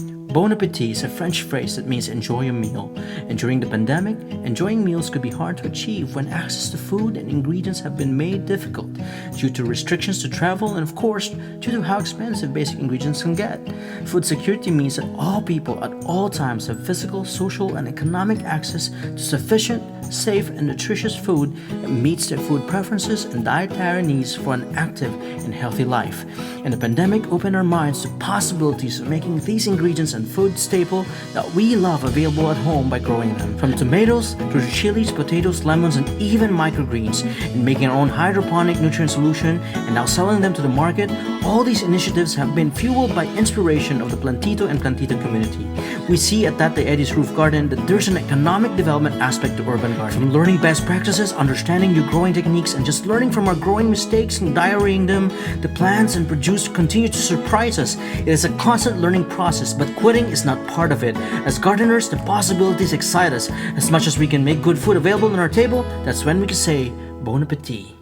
Bon Appétit is a French phrase that means enjoy a meal. And during the pandemic, enjoying meals could be hard to achieve when access to food and ingredients have been made difficult due to restrictions to travel and, of course, due to how expensive basic ingredients can get. Food security means that all people at all times have physical, social, and economic access to sufficient, safe, and nutritious food that meets their food preferences and dietary needs for an active and healthy life. And the pandemic opened our minds to possibilities of making these ingredients and food staple that we love available at home by growing them. From tomatoes to chilies, potatoes, lemons, and even microgreens, and making our own hydroponic nutrient solution and now selling them to the market, all these initiatives have been fueled by inspiration of the Plantito and Plantita community. We see at Tatay's roof garden that there's an economic development aspect to urban gardening. From learning best practices, understanding new growing techniques, and just learning from our growing mistakes and diarying them, the plants and produce continue to surprise us. It is a constant learning process, but quitting is not part of it. As gardeners, the possibilities excite us. As much as we can make good food available on our table, that's when we can say, Bon Appetit.